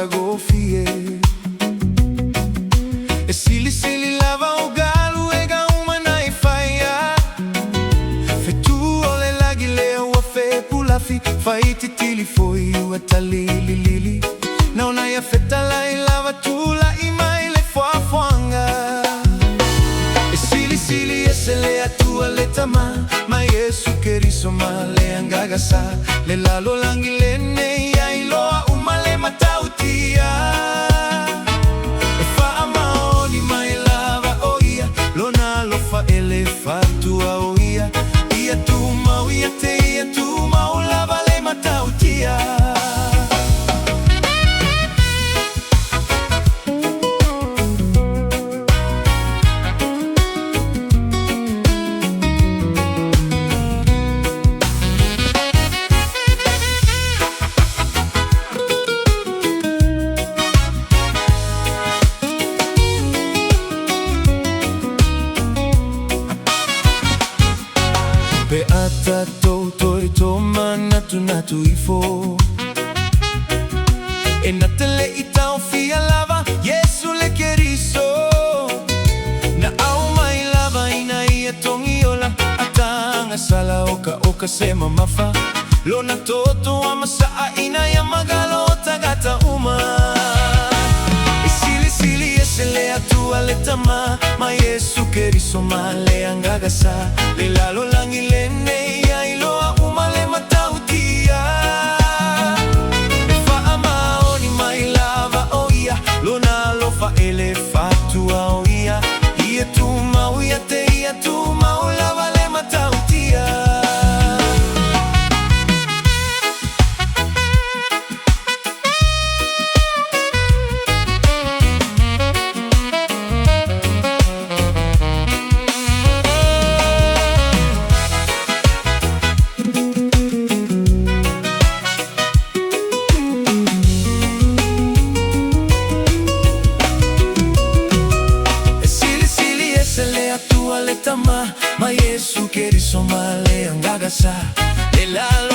gofie. E sili sili lava o galo ega uma na ifaia. Fe tu ole lagi leo a fe pulafi. Fai titili foi u atalili lili. Na una ya feta la ilava tu la ima ile fuafuanga. E sili sili esele atua letama. Ma Yesu keriso male angagasa. Le lalo langi lene ya iloa umale matautia. E fa amaoni mai lava oia. Lona lofa elefatua oia. Ia tu mau ia te ia tu mau lava le matautia. Beata toi toma natu ifo. E natele itao fia lava Yesu le keriso. Na au mai lava ina ia tongi ola. Atanga sala oka sema mafa. Lona toto amasaa ina ya magalo tagata uma. E sili sili esele atua letama. Ma Yesu keriso male angagasa. Le lalo langi lene ya iloa umale matautia. E fa amaoni mai lava oia. Lona lofa elefatua oia. Ia tu mau ia te ia tu mau lava le matautia. Ma Yesu keriso male angagasa. Le lalo